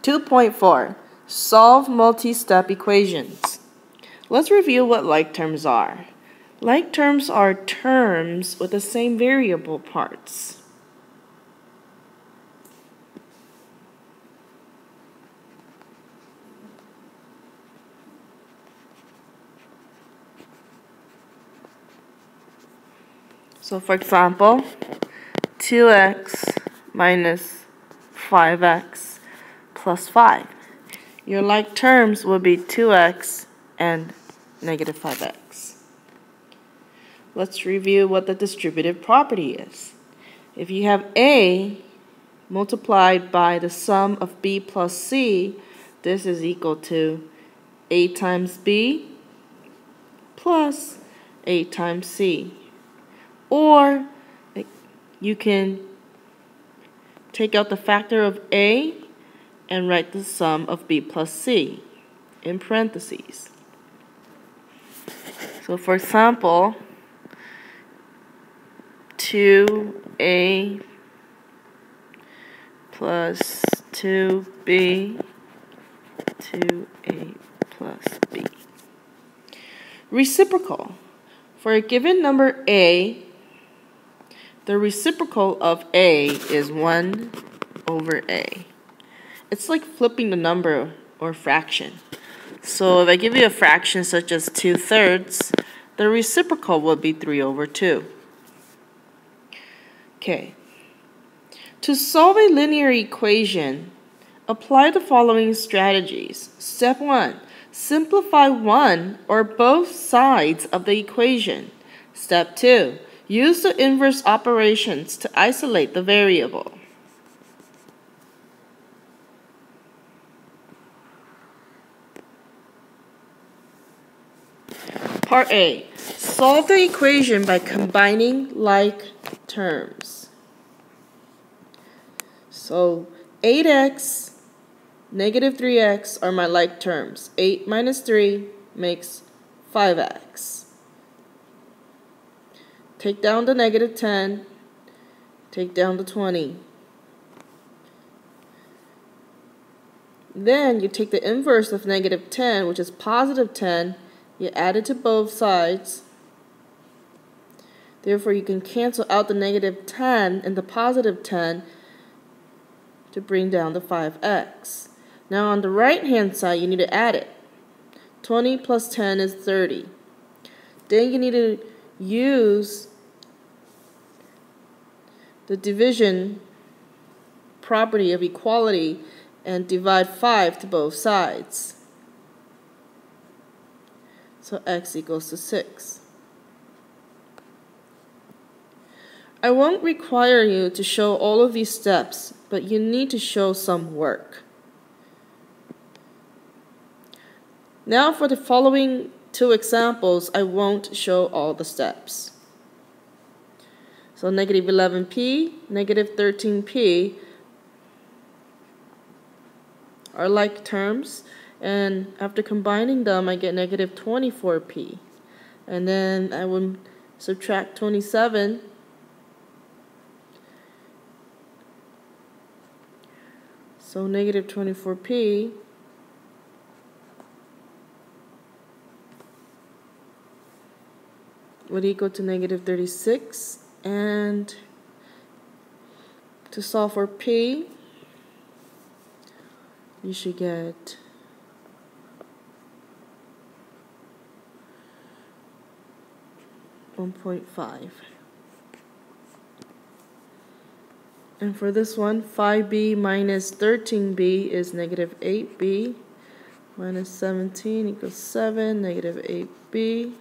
2.4. Solve multi-step equations. Let's review what like terms are. Like terms are terms with the same variable parts. So for example, 2x minus 5x plus 5. Your like terms will be 2x and negative 5x. Let's review what the distributive property is. If you have A multiplied by the sum of B plus C, this is equal to A times B plus A times C. Or you can take out the factor of A and write the sum of B plus C in parentheses. So for example, 2A plus 2B, 2A plus B. Reciprocal. For a given number A, the reciprocal of A is 1 over A. It's like flipping the number or fraction. So if I give you a fraction such as 2/3, the reciprocal will be 3 over 2. Okay. To solve a linear equation, apply the following strategies. Step 1. Simplify one or both sides of the equation. Step 2. Use the inverse operations to isolate the variable. Part A. Solve the equation by combining like terms. So 8x, negative 3x are my like terms. 8 minus 3 makes 5x. Take down the negative 10, take down the 20. Then you take the inverse of negative 10, which is positive 10, you add it to both sides. Therefore, you can cancel out the negative 10 and the positive 10 to bring down the 5x. Now on the right-hand side, you need to add it. 20 plus 10 is 30. Then you need to use the division property of equality and divide 5 to both sides. So x equals to 6. I won't require you to show all of these steps, but you need to show some work. Now for the following two examples, I won't show all the steps. So negative 11p, negative 13p are like terms, and after combining them I get negative 24p, and then I will subtract 27, so negative 24p would equal to negative 36, and to solve for p you should get (1.5). And for this one, 5b minus 13b is negative 8b, minus 17 equals 7, negative 8b.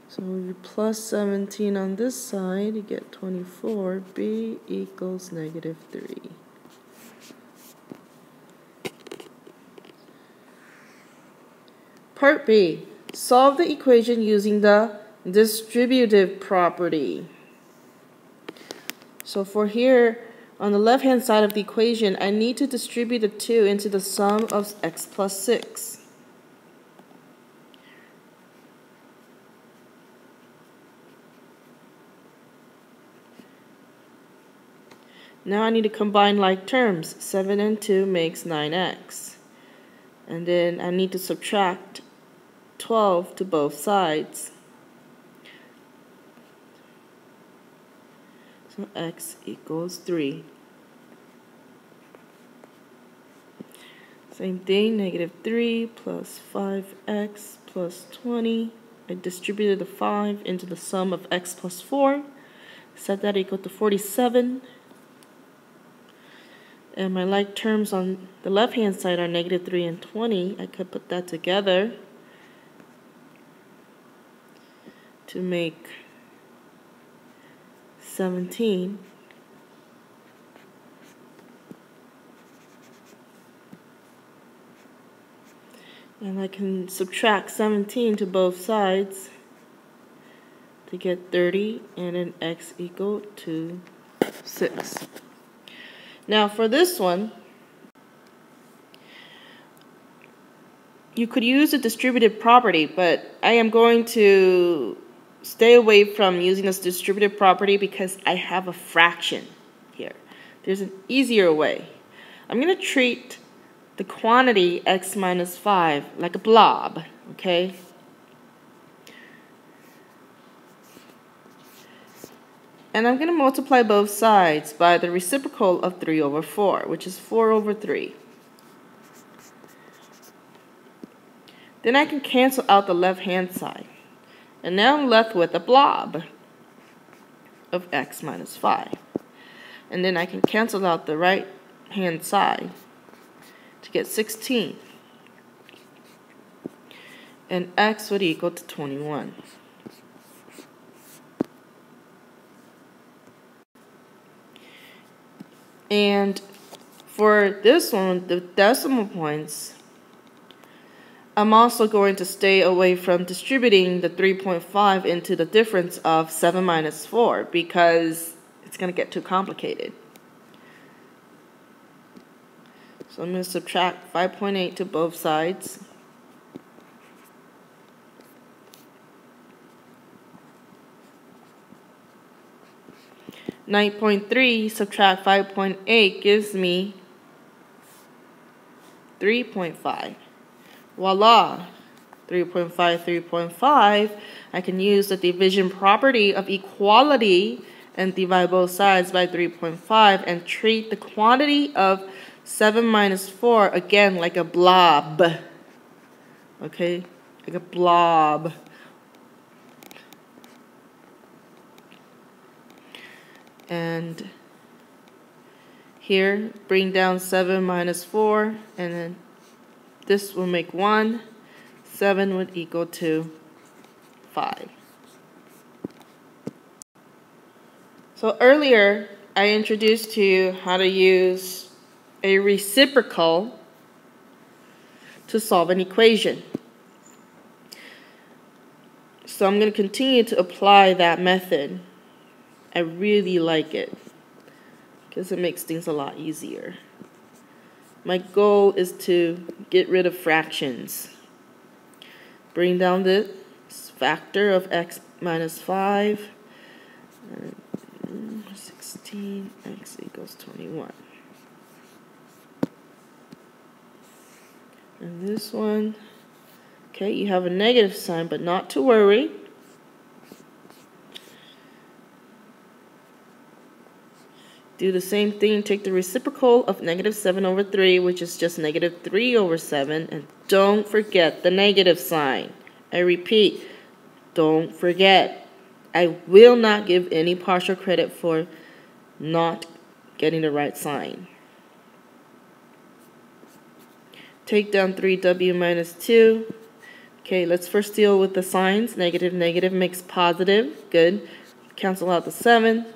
So we plus 17 on this side, you get 24, b equals negative 3. Part B. Solve the equation using the distributive property. So for here, on the left-hand side of the equation, I need to distribute the 2 into the sum of x plus 6. Now I need to combine like terms. 7 and 2 makes 9x. And then I need to subtract 12 to both sides. So x equals 3. Same thing, negative 3 plus 5x plus 20. I distributed the 5 into the sum of x plus 4. Set that equal to 47. And my like terms on the left-hand side are negative 3 and 20. I could put that together to make 17. And I can subtract 17 to both sides to get 30, and then x equal to 6. Now for this one, you could use a distributive property, but I am going to stay away from using this distributive property because I have a fraction here. There's an easier way. I'm going to treat the quantity x minus 5 like a blob, okay? And I'm going to multiply both sides by the reciprocal of 3 over 4, which is 4 over 3. Then I can cancel out the left-hand side. And now I'm left with a blob of x minus 5. And then I can cancel out the right-hand side to get 16. And x would equal to 21. And for this one, the decimal points, I'm also going to stay away from distributing the 3.5 into the difference of 7 minus 4 because it's going to get too complicated. So I'm going to subtract 5.8 to both sides. (9.3) subtract 5.8 gives me 3.5. Voila! 3.5, 3.5. I can use the division property of equality and divide both sides by 3.5 and treat the quantity of 7 minus 4 again like a blob. Okay? Like a blob. And here, bring down 7 minus 4, and then this will make 1. 7 would equal to 5. So earlier, I introduced to you how to use a reciprocal to solve an equation. So I'm going to continue to apply that method. I really like it because it makes things a lot easier. My goal is to get rid of fractions. Bring down this factor of x minus 5. 16, x equals 21. And this one, okay, you have a negative sign, but not to worry. Do the same thing, take the reciprocal of negative 7 over 3, which is just negative 3 over 7, and don't forget the negative sign. I repeat, don't forget. I will not give any partial credit for not getting the right sign. Take down 3w minus 2. Okay, let's first deal with the signs. Negative, negative makes positive. Good. Cancel out the 7.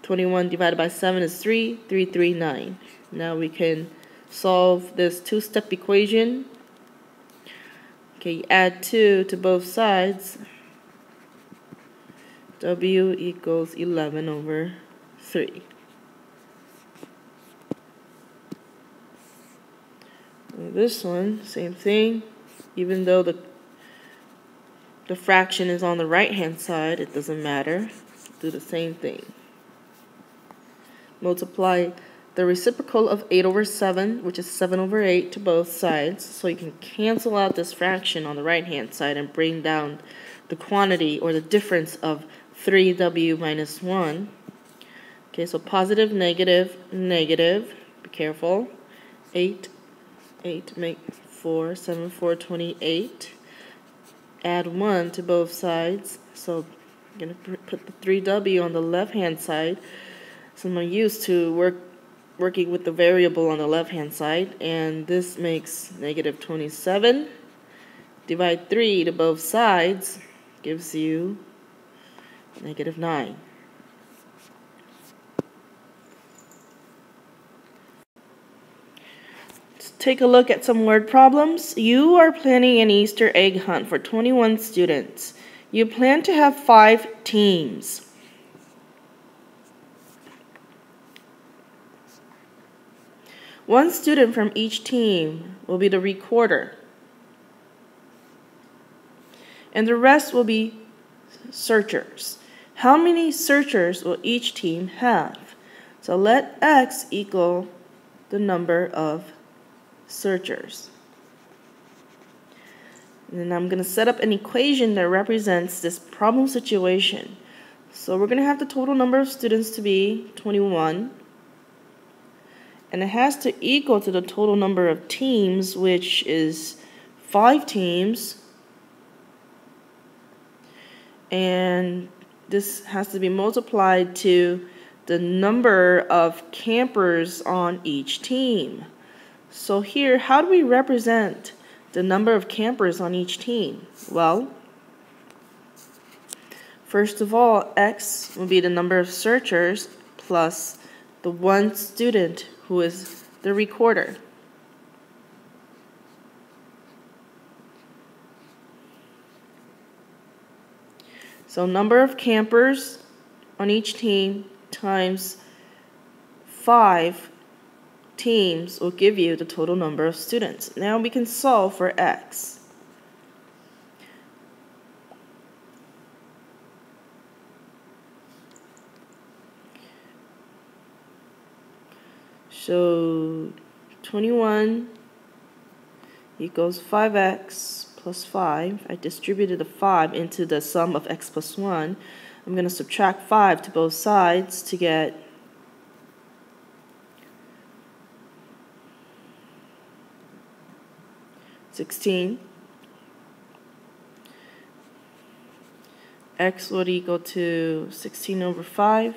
21 divided by 7 is 3. 3, 3, 9. Now we can solve this two-step equation. Okay, add 2 to both sides. W equals 11 over 3. And this one, same thing. Even though the fraction is on the right-hand side, it doesn't matter. Do the same thing. multiply the reciprocal of 8 over 7, which is 7 over 8, to both sides. So you can cancel out this fraction on the right-hand side and bring down the quantity or the difference of 3w minus 1. Okay, so positive, negative, negative. Be careful. 8 make 4, 7, 4, 28. Add 1 to both sides. So I'm going to put the 3w on the left-hand side. So I'm used to working with the variable on the left-hand side. And this makes negative 27. Divide 3 to both sides gives you negative 9. Take a look at some word problems. You are planning an Easter egg hunt for 21 students. You plan to have 5 teams. One student from each team will be the recorder, and the rest will be searchers. How many searchers will each team have? So let x equal the number of searchers. And then I'm going to set up an equation that represents this problem situation. So we're going to have the total number of students to be 21. And it has to equal to the total number of teams, which is 5 teams. And this has to be multiplied to the number of campers on each team. So here, how do we represent the number of campers on each team? Well, first of all, x will be the number of searchers plus the one student who is the recorder. So number of campers on each team times 5 teams will give you the total number of students. Now we can solve for x. So 21 equals 5x plus 5. I distributed the 5 into the sum of x plus 1. I'm going to subtract 5 to both sides to get 16. X would equal to 16 over 5.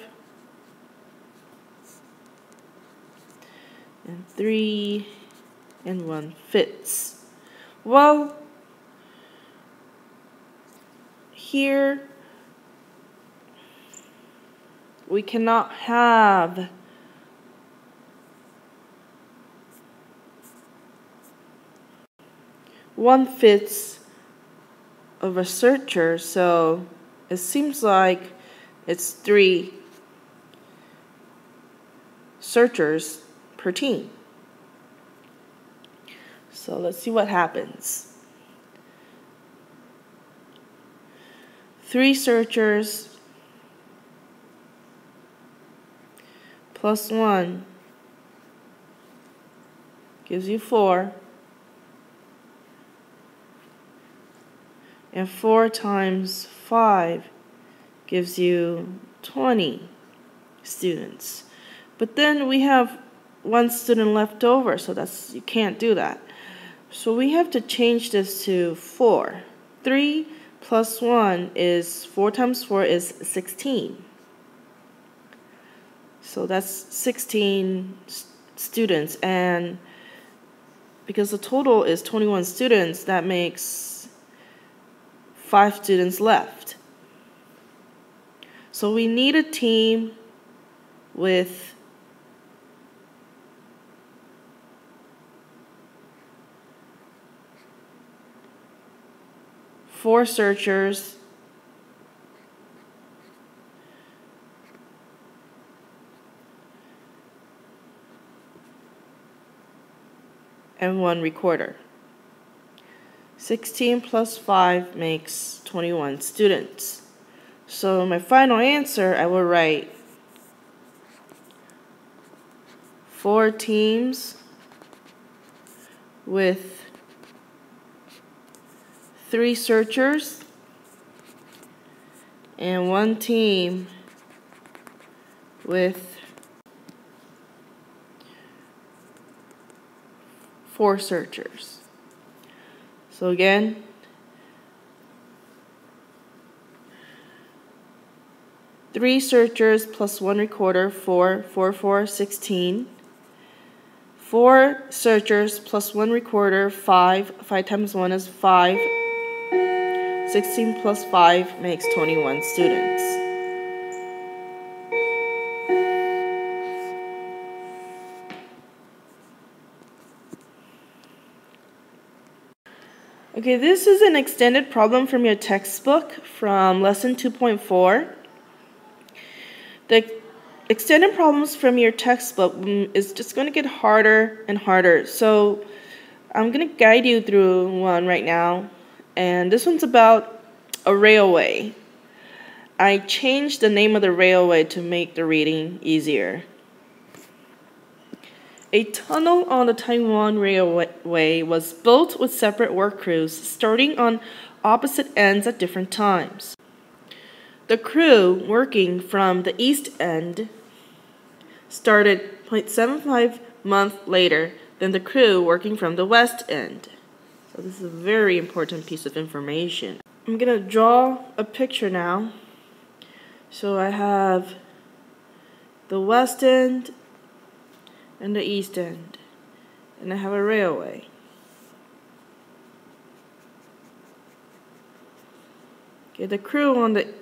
And 3 and 1 fits. Well, here we cannot have one fifth of a searcher, so it seems like it's 3 searchers per team. So let's see what happens. 3 searchers plus 1 gives you 4. And 4 times 5 gives you 20 students. But then we have 1 student left over, so you can't do that. So we have to change this to 4. 3 plus 1 is 4 times 4 is 16. So that's 16 students, and because the total is 21 students, that makes 5 students left. So we need a team with 4 searchers and 1 recorder. 16 plus 5 makes 21 students. So my final answer, I will write 4 teams with 3 searchers and 1 team with 4 searchers. So again, three searchers plus 1 recorder, 4, 4, 4, 16. 4 searchers plus 1 recorder, 5. 5 times 1 is 5. 16 plus 5 makes 21 students. Okay, this is an extended problem from your textbook from lesson 2.4. The extended problems from your textbook is just going to get harder and harder. So I'm going to guide you through one right now. And this one's about a railway. I changed the name of the railway to make the reading easier. A tunnel on the Taiwan Railway was built with separate work crews starting on opposite ends at different times. The crew working from the east end started 0.75 months later than the crew working from the west end. So this is a very important piece of information. I'm going to draw a picture now. So I have the west end and the east end, and I have a railway. Okay, the crew on the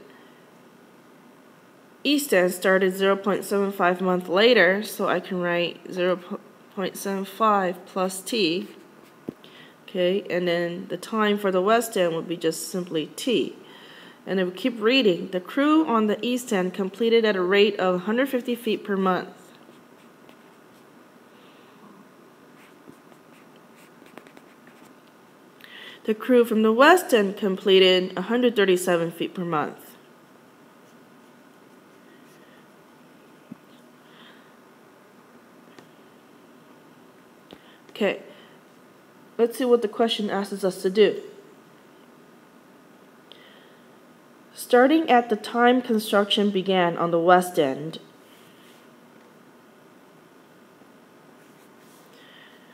east end started 0.75 months later, so I can write 0.75 plus t. Okay, and then the time for the west end would be just simply t. And then we keep reading. The crew on the east end completed at a rate of 150 feet per month. The crew from the west end completed 137 feet per month. Okay, let's see what the question asks us to do. Starting at the time construction began on the west end,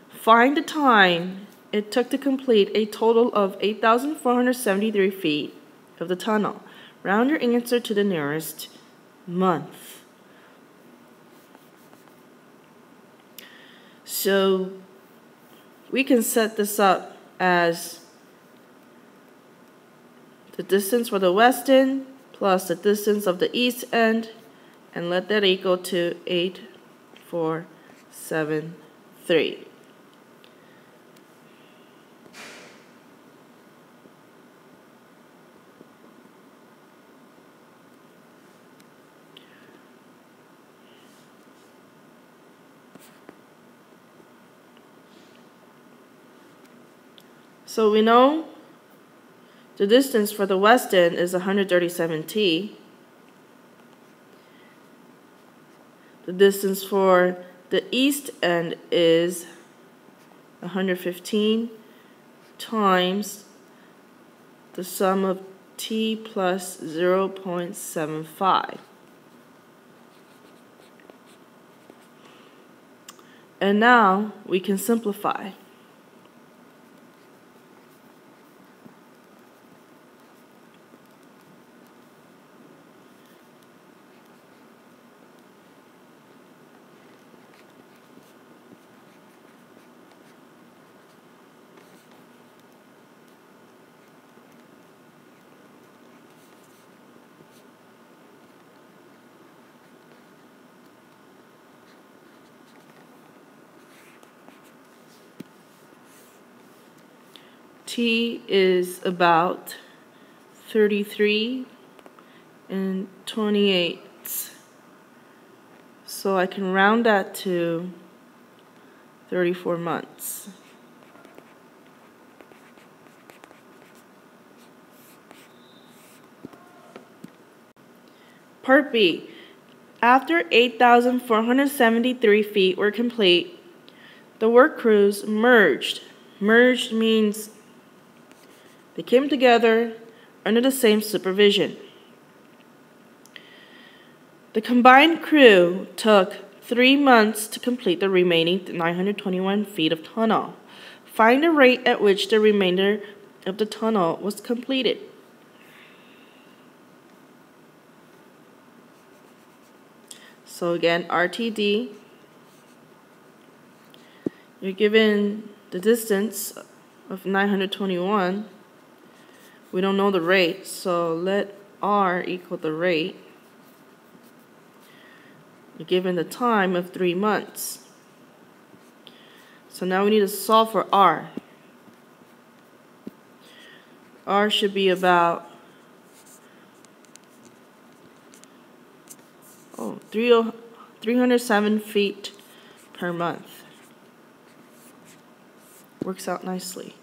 find the time it took to complete a total of 8,473 feet of the tunnel. Round your answer to the nearest month. So we can set this up as the distance for the west end plus the distance of the east end, and let that equal to 8,473. So we know the distance for the west end is 137 t. The distance for the east end is 115 times the sum of t plus 0.75. And now we can simplify. T is about 33 and 28. So I can round that to 34 months. Part B. After 8,473 feet were complete, the work crews merged. Merged means they came together under the same supervision. The combined crew took 3 months to complete the remaining 921 feet of tunnel. Find the rate at which the remainder of the tunnel was completed. So again, RTD, you're given the distance of 921. We don't know the rate, so let R equal the rate. You're given the time of 3 months. So now we need to solve for R. R should be about 307 feet per month. Works out nicely.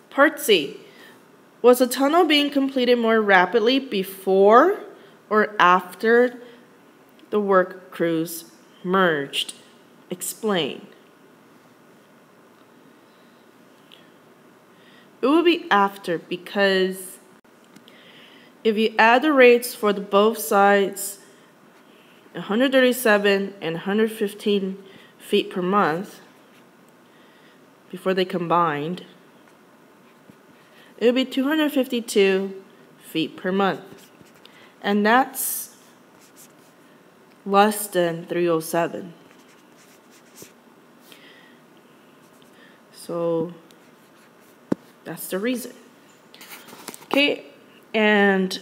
Part C. Was the tunnel being completed more rapidly before or after the work crews merged? Explain. It will be after, because if you add the rates for both sides, 137 and 115 feet per month, before they combined, it would be 252 feet per month. And that's less than 307. So that's the reason. Okay, and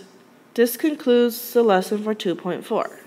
this concludes the lesson for 2.4.